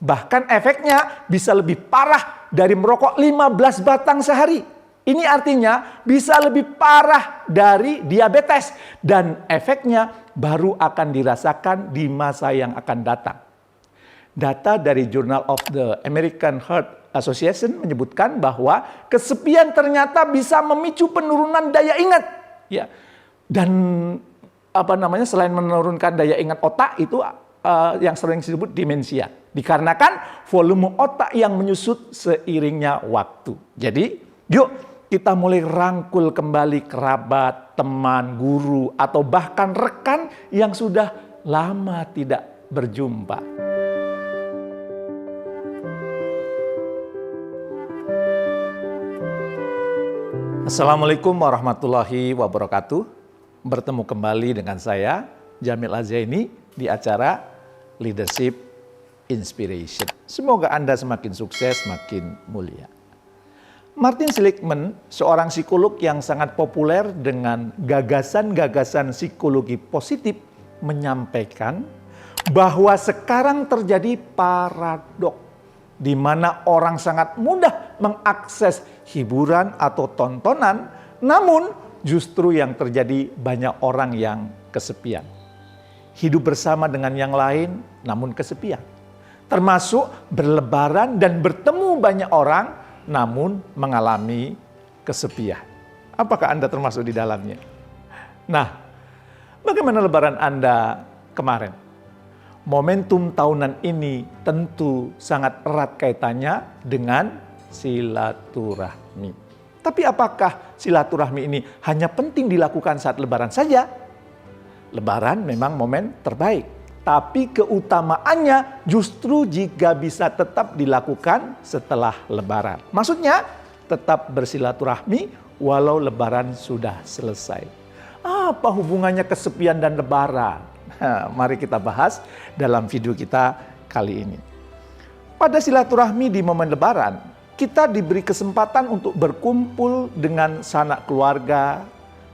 Bahkan efeknya bisa lebih parah dari merokok 15 batang sehari. Ini artinya bisa lebih parah dari diabetes dan efeknya baru akan dirasakan di masa yang akan datang. Data dari Journal of the American Heart Association menyebutkan bahwa kesepian ternyata bisa memicu penurunan daya ingat. Ya. Dan selain menurunkan daya ingat otak itu yang sering disebut demensia. Dikarenakan volume otak yang menyusut seiringnya waktu. Jadi, yuk kita mulai rangkul kembali kerabat, teman, guru, atau bahkan rekan yang sudah lama tidak berjumpa. Assalamualaikum warahmatullahi wabarakatuh. Bertemu kembali dengan saya, Jamil Azzaini, di acara Leadership Inspiration. Semoga Anda semakin sukses, semakin mulia. Martin Seligman, seorang psikolog yang sangat populer dengan gagasan-gagasan psikologi positif, menyampaikan bahwa sekarang terjadi paradok di mana orang sangat mudah mengakses hiburan atau tontonan, namun justru yang terjadi banyak orang yang kesepian. Hidup bersama dengan yang lain, namun kesepian. Termasuk berlebaran dan bertemu banyak orang, namun mengalami kesepian. Apakah Anda termasuk di dalamnya? Nah, bagaimana lebaran Anda kemarin? Momentum tahunan ini tentu sangat erat kaitannya dengan silaturahmi. Tapi apakah silaturahmi ini hanya penting dilakukan saat lebaran saja? Lebaran memang momen terbaik, tapi keutamaannya justru jika bisa tetap dilakukan setelah lebaran. Maksudnya tetap bersilaturahmi walau lebaran sudah selesai. Apa hubungannya kesepian dan lebaran? Nah, mari kita bahas dalam video kita kali ini. Pada silaturahmi di momen lebaran, kita diberi kesempatan untuk berkumpul dengan sanak keluarga,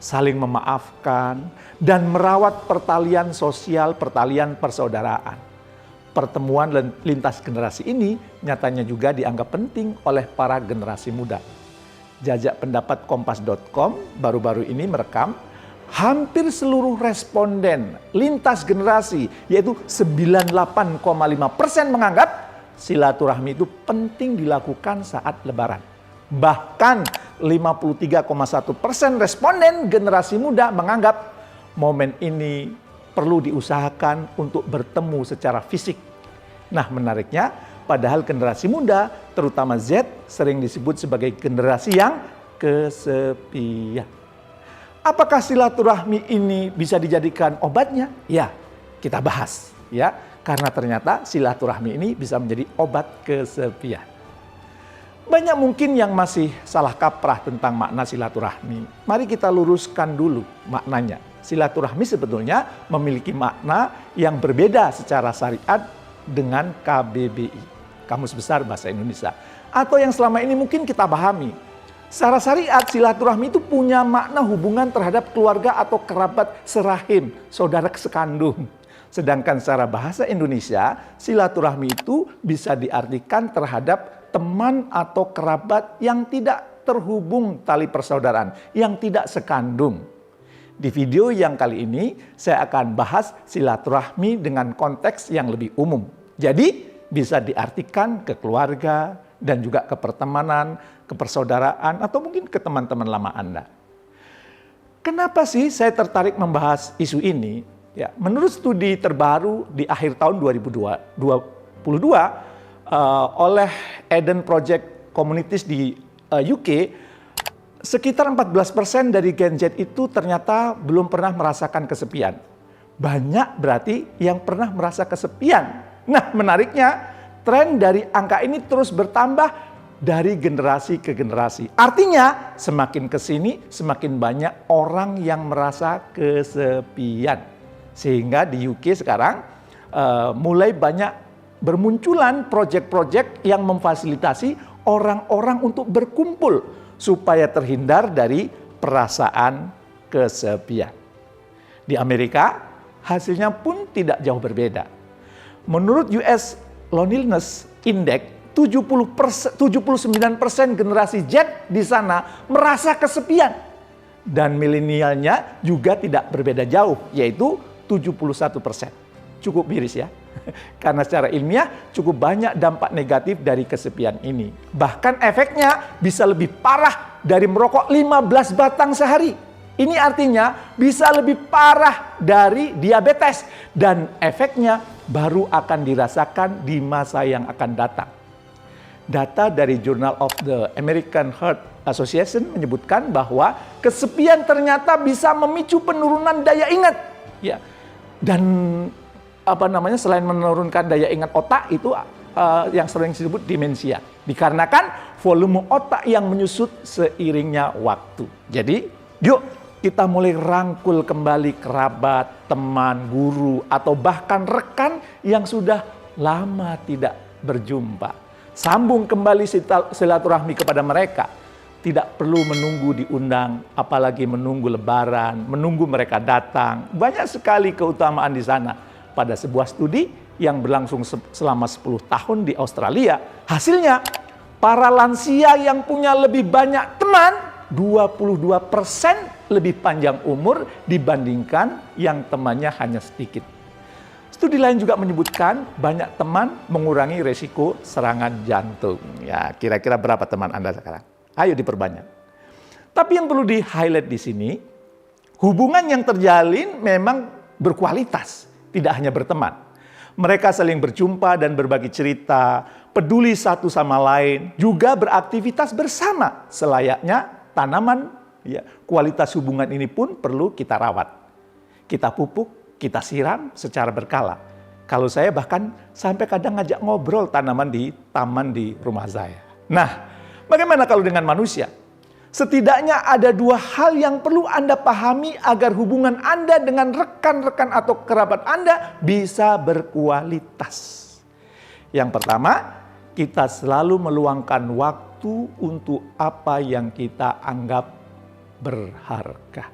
saling memaafkan, dan merawat pertalian sosial, pertalian persaudaraan. Pertemuan lintas generasi ini nyatanya juga dianggap penting oleh para generasi muda. Jajak pendapat Kompas.com baru-baru ini merekam hampir seluruh responden lintas generasi, yaitu 98,5% menganggap silaturahmi itu penting dilakukan saat lebaran. Bahkan 53,1% responden generasi muda menganggap momen ini perlu diusahakan untuk bertemu secara fisik. Nah, menariknya, padahal generasi muda, terutama Z, sering disebut sebagai generasi yang kesepian. Apakah silaturahmi ini bisa dijadikan obatnya? Ya, kita bahas ya, karena ternyata silaturahmi ini bisa menjadi obat kesepian. Banyak mungkin yang masih salah kaprah tentang makna silaturahmi. Mari kita luruskan dulu maknanya. Silaturahmi sebetulnya memiliki makna yang berbeda secara syariat dengan KBBI, Kamus Besar Bahasa Indonesia, atau yang selama ini mungkin kita pahami. Secara syariat, silaturahmi itu punya makna hubungan terhadap keluarga atau kerabat serahim, saudara sekandung. Sedangkan secara bahasa Indonesia, silaturahmi itu bisa diartikan terhadap teman atau kerabat yang tidak terhubung tali persaudaraan, yang tidak sekandung. Di video yang kali ini, saya akan bahas silaturahmi dengan konteks yang lebih umum. Jadi, bisa diartikan ke keluarga dan juga ke pertemanan, ke persaudaraan, atau mungkin ke teman-teman lama Anda. Kenapa sih saya tertarik membahas isu ini? Ya, menurut studi terbaru di akhir tahun 2022 oleh Eden Project Communities di UK, sekitar 14% dari Gen Z itu ternyata belum pernah merasakan kesepian. Banyak berarti yang pernah merasa kesepian. Nah, menariknya, tren dari angka ini terus bertambah dari generasi ke generasi. Artinya, semakin kesini, semakin banyak orang yang merasa kesepian. Sehingga di UK sekarang mulai banyak bermunculan proyek-proyek yang memfasilitasi orang-orang untuk berkumpul supaya terhindar dari perasaan kesepian. Di Amerika, hasilnya pun tidak jauh berbeda. Menurut US loneliness index 79% generasi Z di sana merasa kesepian. Dan milenialnya juga tidak berbeda jauh, yaitu 71%. Cukup miris ya. Karena secara ilmiah cukup banyak dampak negatif dari kesepian ini. Bahkan efeknya bisa lebih parah dari merokok 15 batang sehari. Ini artinya bisa lebih parah dari diabetes. Dan efeknya baru akan dirasakan di masa yang akan datang. Data dari Journal of the American Heart Association menyebutkan bahwa kesepian ternyata bisa memicu penurunan daya ingat. Ya. Dan selain menurunkan daya ingat otak itu yang sering disebut demensia. Dikarenakan volume otak yang menyusut seiringnya waktu. Jadi, yuk kita mulai rangkul kembali kerabat, teman, guru, atau bahkan rekan yang sudah lama tidak berjumpa. Sambung kembali silaturahmi kepada mereka. Tidak perlu menunggu diundang, apalagi menunggu lebaran, menunggu mereka datang. Banyak sekali keutamaan di sana. Pada sebuah studi yang berlangsung selama 10 tahun di Australia, hasilnya para lansia yang punya lebih banyak teman, 22% lebih panjang umur dibandingkan yang temannya hanya sedikit. Studi lain juga menyebutkan banyak teman mengurangi resiko serangan jantung. Ya, kira-kira berapa teman Anda sekarang? Ayo diperbanyak. Tapi yang perlu di-highlight di sini, hubungan yang terjalin memang berkualitas, tidak hanya berteman. Mereka saling berjumpa dan berbagi cerita, peduli satu sama lain, juga beraktivitas bersama selayaknya tanaman. Ya, kualitas hubungan ini pun perlu kita rawat. Kita pupuk, kita siram secara berkala. Kalau saya bahkan sampai kadang ngajak ngobrol tanaman di taman di rumah saya. Nah, bagaimana kalau dengan manusia? Setidaknya ada dua hal yang perlu Anda pahami agar hubungan Anda dengan rekan-rekan atau kerabat Anda bisa berkualitas. Yang pertama, kita selalu meluangkan waktu untuk apa yang kita anggap berharga.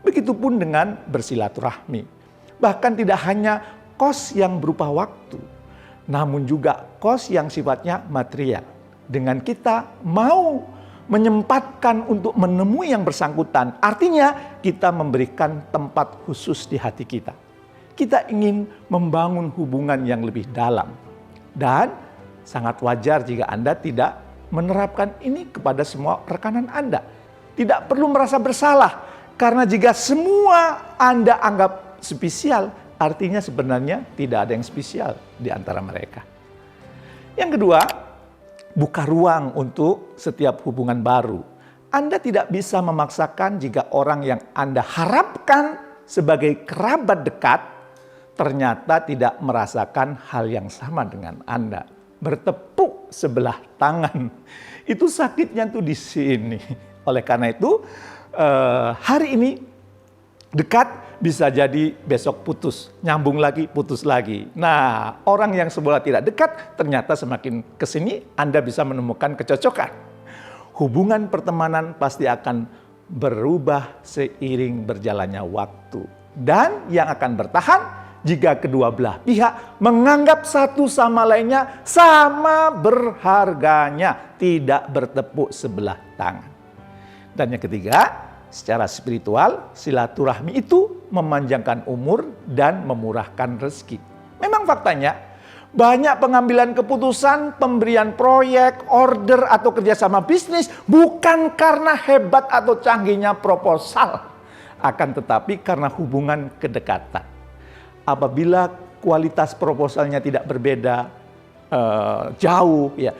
Begitupun dengan bersilaturahmi. Bahkan tidak hanya kos yang berupa waktu, namun juga kos yang sifatnya material. Dengan kita mau menyempatkan untuk menemui yang bersangkutan, artinya kita memberikan tempat khusus di hati kita. Kita ingin membangun hubungan yang lebih dalam. Dan sangat wajar jika Anda tidak menerapkan ini kepada semua rekanan Anda. Tidak perlu merasa bersalah, karena jika semua Anda anggap spesial, artinya sebenarnya tidak ada yang spesial di antara mereka. Yang kedua, buka ruang untuk setiap hubungan baru. Anda tidak bisa memaksakan jika orang yang Anda harapkan sebagai kerabat dekat ternyata tidak merasakan hal yang sama dengan Anda. Bertepuk sebelah tangan, itu sakitnya tuh di sini. Oleh karena itu, hari ini dekat, bisa jadi besok putus, nyambung lagi, putus lagi. Nah, orang yang semula tidak dekat, ternyata semakin kesini Anda bisa menemukan kecocokan. Hubungan pertemanan pasti akan berubah seiring berjalannya waktu. Dan yang akan bertahan jika kedua belah pihak menganggap satu sama lainnya sama berharganya, tidak bertepuk sebelah tangan. Dan yang ketiga, secara spiritual, silaturahmi itu memanjangkan umur dan memurahkan rezeki. Memang faktanya, banyak pengambilan keputusan, pemberian proyek, order, atau kerjasama bisnis bukan karena hebat atau canggihnya proposal, akan tetapi karena hubungan kedekatan. Apabila kualitas proposalnya tidak berbeda jauh, ya,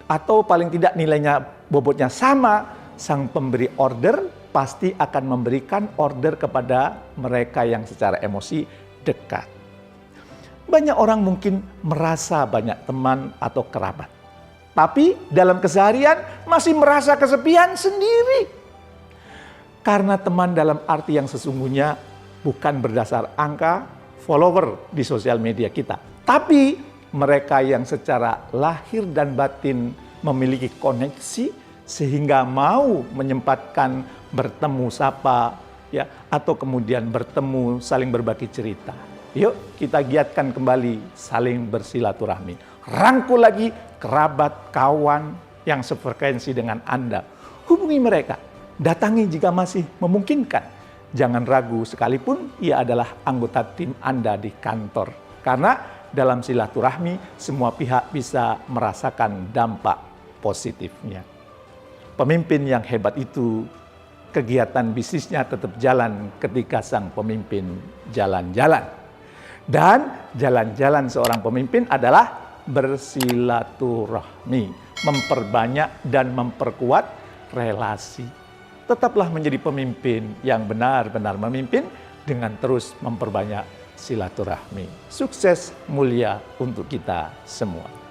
atau paling tidak nilainya bobotnya sama, sang pemberi order pasti akan memberikan order kepada mereka yang secara emosi dekat. Banyak orang mungkin merasa banyak teman atau kerabat, tapi dalam keseharian masih merasa kesepian sendiri. Karena teman dalam arti yang sesungguhnya bukan berdasar angka follower di sosial media kita, tapi mereka yang secara lahir dan batin memiliki koneksi sehingga mau menyempatkan bertemu sapa, ya, atau kemudian bertemu saling berbagi cerita. Yuk kita giatkan kembali saling bersilaturahmi. rangkul lagi kerabat, kawan yang sefrekuensi dengan Anda. Hubungi mereka, datangi jika masih memungkinkan. Jangan ragu sekalipun ia adalah anggota tim Anda di kantor. Karena dalam silaturahmi semua pihak bisa merasakan dampak positifnya. Pemimpin yang hebat itu kegiatan bisnisnya tetap jalan ketika sang pemimpin jalan-jalan. Dan jalan-jalan seorang pemimpin adalah bersilaturahmi, memperbanyak dan memperkuat relasi. Tetaplah menjadi pemimpin yang benar-benar memimpin dengan terus memperbanyak silaturahmi. Sukses mulia untuk kita semua.